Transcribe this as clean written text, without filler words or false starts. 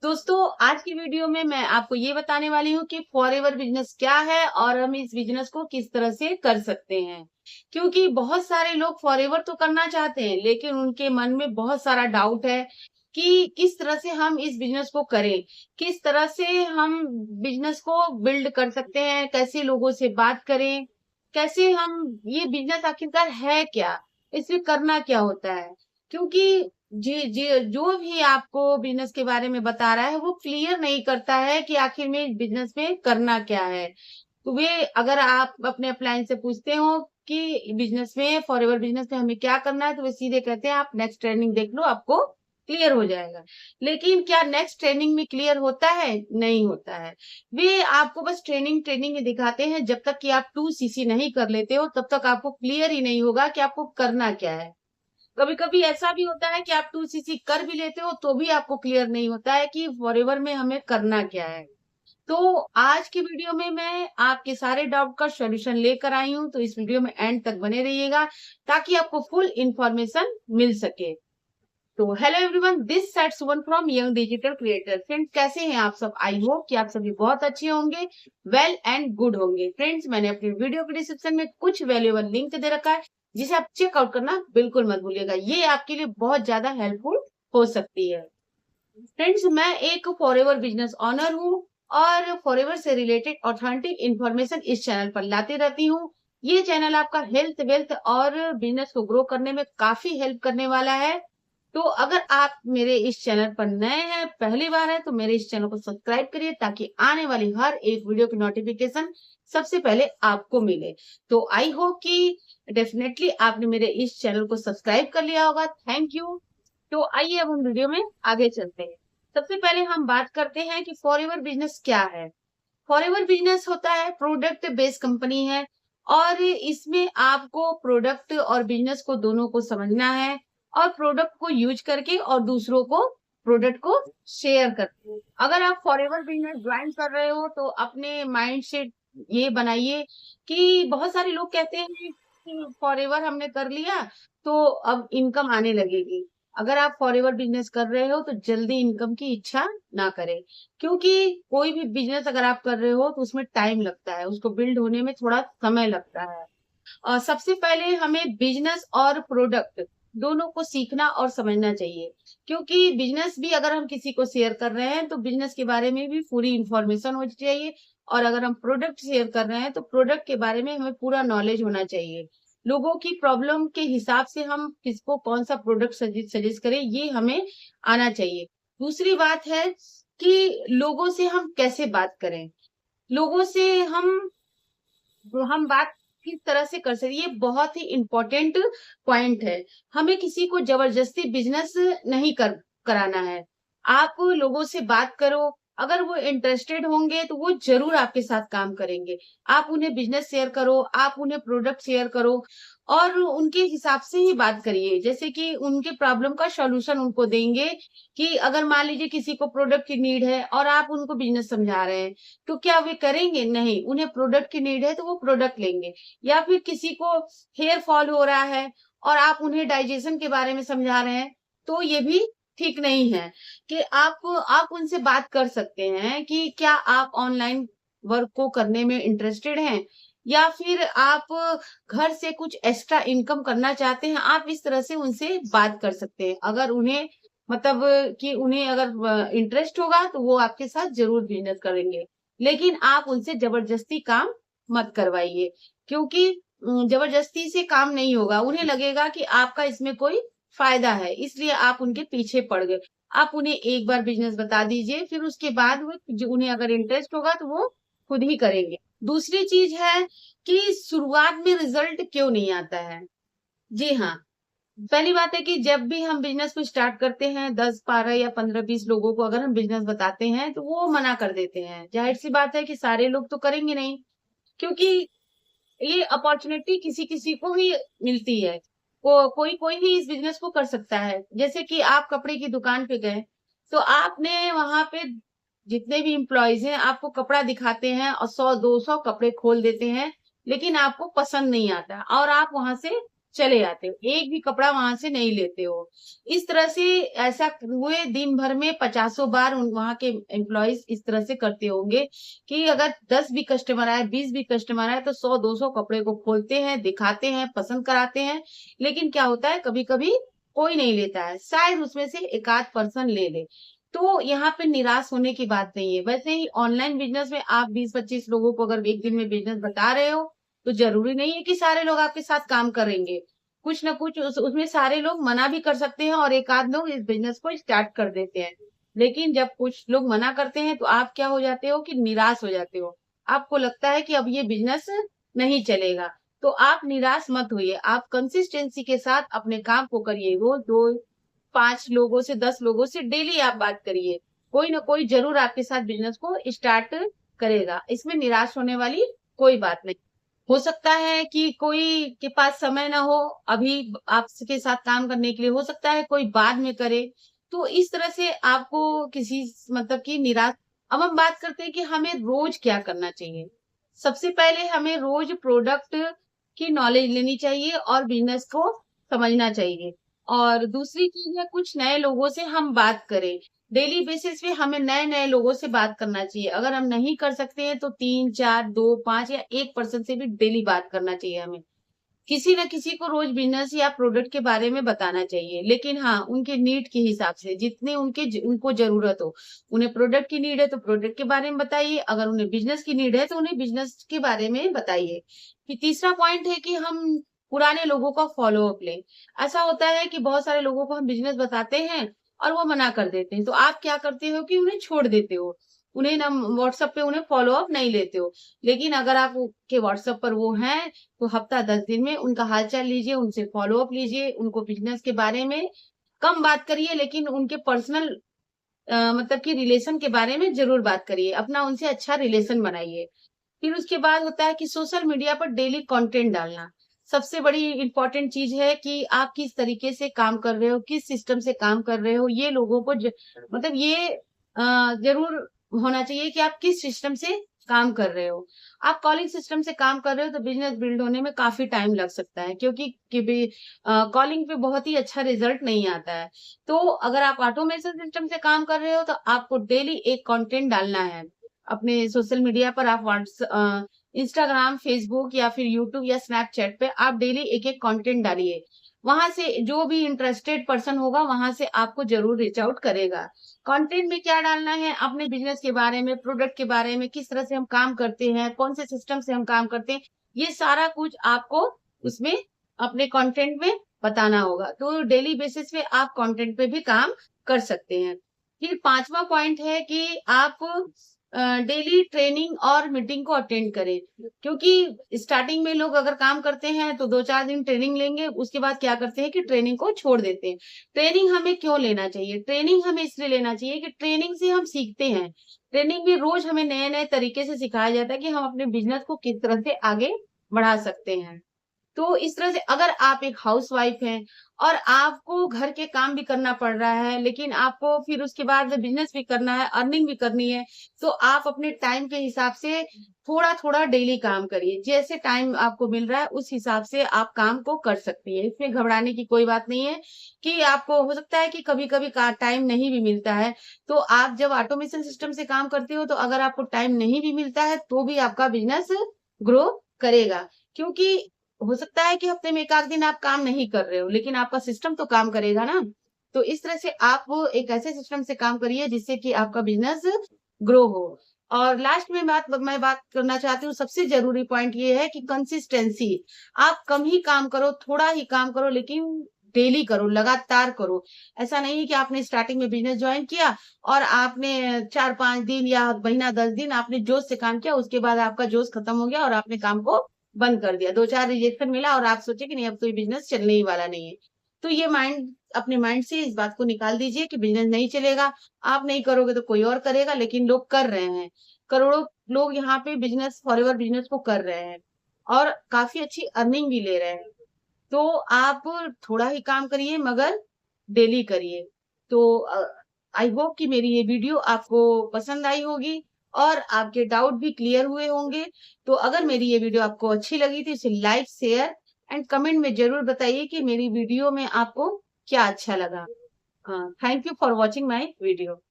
दोस्तों, आज की वीडियो में मैं आपको ये बताने वाली हूँ कि फॉरएवर बिजनेस क्या है और हम इस बिजनेस को किस तरह से कर सकते हैं। क्योंकि बहुत सारे लोग फॉरएवर तो करना चाहते हैं, लेकिन उनके मन में बहुत सारा डाउट है कि किस तरह से हम इस बिजनेस को करें, किस तरह से हम बिजनेस को बिल्ड कर सकते हैं, कैसे लोगों से बात करें, कैसे हम ये बिजनेस आखिरकार है क्या, इसमें करना क्या होता है। क्योंकि जी, जी, जो भी आपको बिज़नेस के बारे में बता रहा है, वो क्लियर नहीं करता है कि आखिर में बिज़नेस में करना क्या है। तो वे अगर आप अपने अपलाइन से पूछते हो कि बिज़नेस में फॉरएवर बिज़नेस में हमें क्या करना है, तो वे सीधे कहते हैं आप नेक्स्ट ट्रेनिंग देख लो, आपको क्लियर हो जाएगा। लेकिन क्या नेक्स्ट ट्रेनिंग में क्लियर होता है? नहीं होता है। वे आपको बस ट्रेनिंग ही दिखाते हैं, जब तक कि आप 2 सीसी नहीं कर लेते हो, तब तक आपको क्लियर ही नहीं होगा कि आपको करना क्या है। कभी-कभी ऐसा भी होता है कि आप 2 सीसी कर भी लेते हो तो भी आपको क्लियर नहीं होता है कि फॉरएवर में हमें करना क्या है। तो आज की वीडियो में मैं आपके सारे डाउट का सॉल्यूशन लेकर आई हूँ, तो इस वीडियो में एंड तक बने रहिएगा ताकि आपको फुल इन्फॉर्मेशन मिल सके। तो hello everyone, this side Suman from young digital creator. Friends, कैसे हैं आप सब? आई होप कि आप सभी बहुत अच्छे होंगे, वेल एंड गुड होंगे। फ्रेंड्स, मैंने अपनी वीडियो के डिस्क्रिप्शन में कुछ वैल्यूएबल लिंक दे रखा है, जिसे आप चेकआउट करना बिल्कुल मत भूलिएगा। ये आपके लिए बहुत ज्यादा हेल्पफुल हो सकती है। फ्रेंड्स, मैं एक फॉरएवर बिजनेस ऑनर हूँ और फॉरएवर से रिलेटेड ऑथेंटिक इंफॉर्मेशन इस चैनल पर लाती रहती हूँ। ये चैनल आपका हेल्थ, वेल्थ और बिजनेस को ग्रो करने में काफी हेल्प करने वाला है। तो अगर आप मेरे इस चैनल पर नए हैं, पहली बार है, तो मेरे इस चैनल को सब्सक्राइब करिए ताकि आने वाली हर एक वीडियो की नोटिफिकेशन सबसे पहले आपको मिले। तो आई होप कि डेफिनेटली आपने मेरे इस चैनल को सब्सक्राइब कर लिया होगा। Thank you. तो आइए अब हम वीडियो में आगे चलते हैं। सबसे पहले हम बात करते हैं कि फॉरएवर बिजनेस क्या है। फॉरएवर बिजनेस होता है प्रोडक्ट बेस्ड कंपनी है और इसमें आपको प्रोडक्ट और बिजनेस को दोनों को समझना है और प्रोडक्ट को यूज करके और दूसरों को प्रोडक्ट को शेयर करते हैं। अगर आप फॉरएवर बिजनेस ज्वाइन कर रहे हो तो अपने माइंड सेट ये बनाइए कि बहुत सारे लोग कहते हैं कि फॉरएवर हमने कर लिया तो अब इनकम आने लगेगी। अगर आप फॉरएवर बिजनेस कर रहे हो तो जल्दी इनकम की इच्छा ना करें, क्योंकि कोई भी बिजनेस अगर आप कर रहे हो तो उसमें टाइम लगता है, उसको बिल्ड होने में थोड़ा समय लगता है। और सबसे पहले हमें बिजनेस और प्रोडक्ट दोनों को सीखना और समझना चाहिए, क्योंकि बिजनेस भी अगर हम किसी को शेयर कर रहे हैं तो बिजनेस के बारे में भी पूरी इंफॉर्मेशन होनी चाहिए और अगर हम प्रोडक्ट शेयर कर रहे हैं तो प्रोडक्ट के बारे में हमें पूरा नॉलेज होना चाहिए। लोगों की प्रॉब्लम के हिसाब से हम किसको कौन सा प्रोडक्ट सजेस्ट करें, ये हमें आना चाहिए। दूसरी बात है कि लोगों से हम कैसे बात करें, लोगों से हम बात किस तरह से कर सकते, ये बहुत ही इम्पोर्टेंट पॉइंट है। हमें किसी को जबरदस्ती बिजनेस नहीं कराना है। आप लोगों से बात करो, अगर वो इंटरेस्टेड होंगे तो वो जरूर आपके साथ काम करेंगे। आप उन्हें बिजनेस शेयर करो, आप उन्हें प्रोडक्ट शेयर करो और उनके हिसाब से ही बात करिए। जैसे कि उनके प्रॉब्लम का सॉल्यूशन उनको देंगे कि अगर मान लीजिए किसी को प्रोडक्ट की नीड है और आप उनको बिजनेस समझा रहे हैं, तो क्या वे करेंगे? नहीं, उन्हें प्रोडक्ट की नीड है तो वो प्रोडक्ट लेंगे। या फिर किसी को हेयर फॉल हो रहा है और आप उन्हें डाइजेशन के बारे में समझा रहे हैं, तो ये भी ठीक नहीं है कि आप उनसे बात कर सकते हैं कि क्या आप ऑनलाइन वर्क को करने में इंटरेस्टेड हैं या फिर आप घर से कुछ एक्स्ट्रा इनकम करना चाहते हैं। आप इस तरह से उनसे बात कर सकते हैं। अगर उन्हें मतलब कि उन्हें अगर इंटरेस्ट होगा तो वो आपके साथ जरूर बिजनेस करेंगे, लेकिन आप उनसे जबरदस्ती काम मत करवाइए, क्योंकि जबरदस्ती से काम नहीं होगा। उन्हें लगेगा कि आपका इसमें कोई फायदा है, इसलिए आप उनके पीछे पड़ गए। आप उन्हें एक बार बिजनेस बता दीजिए, फिर उसके बाद वो जो उन्हें अगर इंटरेस्ट होगा तो वो खुद ही करेंगे। दूसरी चीज है कि शुरुआत में रिजल्ट क्यों नहीं आता है। जी हाँ, पहली बात है कि जब भी हम बिजनेस को स्टार्ट करते हैं 10, 12 या 15, 20 लोगों को अगर हम बिजनेस बताते हैं तो वो मना कर देते हैं। जाहिर सी बात है कि सारे लोग तो करेंगे नहीं, क्योंकि ये अपॉर्चुनिटी किसी किसी को ही मिलती है। कोई कोई ही इस बिजनेस को कर सकता है। जैसे कि आप कपड़े की दुकान पे गए तो आपने वहां पे जितने भी एम्प्लॉयज हैं आपको कपड़ा दिखाते हैं और 100, 200 कपड़े खोल देते हैं, लेकिन आपको पसंद नहीं आता और आप वहां से चले आते हो, एक भी कपड़ा वहां से नहीं लेते हो। इस तरह से ऐसा हुए दिन भर में 50 बार वहां के एम्प्लॉयज इस तरह से करते होंगे कि अगर 10 भी कस्टमर आए, 20 भी कस्टमर आए, तो 100-200 कपड़े को खोलते हैं, दिखाते हैं, पसंद कराते हैं। लेकिन क्या होता है, कभी कभी कोई नहीं लेता है, शायद उसमें से एक आध पर्सन ले ले। तो यहाँ पे निराश होने की बात नहीं है। वैसे ही ऑनलाइन बिजनेस में आप 20-25 लोगों को अगर एक दिन में बिजनेस बता रहे हो, तो जरूरी नहीं है कि सारे लोग आपके साथ काम करेंगे। कुछ ना कुछ उसमें सारे लोग मना भी कर सकते हैं और एक आध लोग इस बिजनेस को स्टार्ट कर देते हैं। लेकिन जब कुछ लोग मना करते हैं तो आप क्या हो जाते हो कि निराश हो जाते हो। आपको लगता है कि अब ये बिजनेस नहीं चलेगा। तो आप निराश मत होइए, आप कंसिस्टेंसी के साथ अपने काम को करिए। रोज 2-5 लोगों से, 10 लोगों से डेली आप बात करिए। कोई ना कोई जरूर आपके साथ बिजनेस को स्टार्ट करेगा। इसमें निराश होने वाली कोई बात नहीं। हो सकता है कि कोई के पास समय ना हो अभी आपके साथ काम करने के लिए, हो सकता है कोई बाद में करे। तो इस तरह से आपको किसी मतलब कि निराश। अब हम बात करते हैं कि हमें रोज क्या करना चाहिए। सबसे पहले हमें रोज प्रोडक्ट की नॉलेज लेनी चाहिए और बिजनेस को समझना चाहिए। और दूसरी चीज है, कुछ नए लोगों से हम बात करें। डेली बेसिस पे हमें नए नए लोगों से बात करना चाहिए। अगर हम नहीं कर सकते हैं तो 3, 4, 2, 5 या 1 पर्सन से भी डेली बात करना चाहिए हमें। किसी न किसी को रोज बिजनेस या प्रोडक्ट के बारे में बताना चाहिए, लेकिन हाँ, उनके नीड के हिसाब से, जितने उनको जरूरत हो। उन्हें प्रोडक्ट की नीड है तो प्रोडक्ट के बारे में बताइए, अगर उन्हें बिजनेस की नीड है तो उन्हें बिजनेस के बारे में बताइए। फिर तीसरा पॉइंट है कि हम पुराने लोगों का फॉलो अप लें। ऐसा होता है कि बहुत सारे लोगों को हम बिजनेस बताते हैं और वो मना कर देते हैं, तो आप क्या करते हो कि उन्हें छोड़ देते हो। उन्हें ना व्हाट्सएप पे उन्हें फॉलो अप नहीं लेते हो। लेकिन अगर आप के व्हाट्सएप पर वो हैं, तो हफ्ता 10 दिन में उनका हालचाल लीजिए, उनसे फॉलो अप लीजिए, उनको बिजनेस के बारे में कम बात करिए, लेकिन उनके पर्सनल मतलब कि रिलेशन के बारे में जरूर बात करिए। अपना उनसे अच्छा रिलेशन बनाइए। फिर उसके बाद होता है कि सोशल मीडिया पर डेली कंटेंट डालना। सबसे बड़ी इंपॉर्टेंट चीज है कि आप किस तरीके से काम कर रहे हो, किस सिस्टम से काम कर रहे हो, ये लोगों को मतलब ये जरूर होना चाहिए कि आप किस सिस्टम से काम कर रहे हो। आप कॉलिंग सिस्टम से काम कर रहे हो तो बिजनेस बिल्ड होने में काफी टाइम लग सकता है, क्योंकि कॉलिंग पे बहुत ही अच्छा रिजल्ट नहीं आता है। तो अगर आप ऑटोमेशन सिस्टम से काम कर रहे हो तो आपको डेली एक कंटेंट डालना है। अपने सोशल मीडिया पर आप इंस्टाग्राम, फेसबुक या फिर यूट्यूब या स्नैपचैट पे आप डेली एक एक कंटेंट डालिए। वहां से जो भी इंटरेस्टेड पर्सन होगा वहां से आपको जरूर रीच आउट करेगा। कंटेंट में क्या डालना है, अपने बिजनेस के बारे में, प्रोडक्ट के बारे में, किस तरह से हम काम करते हैं, कौन से सिस्टम से हम काम करते हैं, ये सारा कुछ आपको उसमें अपने कंटेंट में बताना होगा। तो डेली बेसिस पे आप कंटेंट पे भी काम कर सकते हैं। फिर पांचवा पॉइंट है कि आप डेली ट्रेनिंग और मीटिंग को अटेंड करें। क्योंकि स्टार्टिंग में लोग अगर काम करते हैं तो 2-4 दिन ट्रेनिंग लेंगे, उसके बाद क्या करते हैं कि ट्रेनिंग को छोड़ देते हैं। ट्रेनिंग हमें क्यों लेना चाहिए? ट्रेनिंग हमें इसलिए लेना चाहिए कि ट्रेनिंग से हम सीखते हैं। ट्रेनिंग में रोज हमें नए नए तरीके से सिखाया जाता है कि हम अपने बिजनेस को किस तरह से आगे बढ़ा सकते हैं। तो इस तरह से अगर आप एक हाउसवाइफ हैं और आपको घर के काम भी करना पड़ रहा है, लेकिन आपको फिर उसके बाद बिजनेस भी करना है, अर्निंग भी करनी है, तो आप अपने टाइम के हिसाब से थोड़ा-थोड़ा डेली काम करिए। जैसे टाइम आपको मिल रहा है, उस हिसाब से आप काम को कर सकती हैं। इसमें घबराने की कोई बात नहीं है कि आपको हो सकता है कि कभी-कभी का टाइम नहीं भी मिलता है, तो आप जब ऑटोमेशन सिस्टम से काम करते हो, तो अगर आपको टाइम नहीं भी मिलता है, तो भी आपका बिजनेस ग्रो करेगा। क्योंकि हो सकता है कि हफ्ते में 1 आध दिन आप काम नहीं कर रहे हो, लेकिन आपका सिस्टम तो काम करेगा ना। तो इस तरह से आप वो एक ऐसे सिस्टम से काम करिए जिससे कि आपका बिज़नेस ग्रो हो। और लास्ट में मैं बात करना चाहती हूँ, सबसे ज़रूरी पॉइंट ये है कि कंसिस्टेंसी। आप कम ही काम करो, थोड़ा ही काम करो, लेकिन डेली करो, लगातार करो। ऐसा नहीं है कि आपने स्टार्टिंग में बिज़नेस जॉइन किया और आपने 4-5 दिन या महीना 10 दिन आपने जोश से काम किया, उसके बाद आपका जोश खत्म हो गया और आपने काम को बंद कर दिया। 2-4 रिजेक्शन मिला और आप सोचे कि नहीं, अब तो ये बिज़नेस चलने ही वाला नहीं है। तो ये अपने माइंड से इस बात को निकाल दीजिए कि बिज़नेस नहीं चलेगा। आप नहीं करोगे तो कोई और करेगा, लेकिन लोग कर रहे हैं। करोड़ों लोग यहाँ पे बिज़नेस, फॉरएवर बिज़नेस को कर रहे हैं और काफ़ी अच्छी अर्निंग भी ले रहे हैं। तो आप थोड़ा ही काम करिए, मगर डेली करिए। तो आई होप कि मेरी ये वीडियो आपको पसंद आई होगी और आपके डाउट भी क्लियर हुए होंगे। तो अगर मेरी ये वीडियो आपको अच्छी लगी तो इसे लाइक, शेयर एंड कमेंट में जरूर बताइए कि मेरी वीडियो में आपको क्या अच्छा लगा। Thank you for watching my video.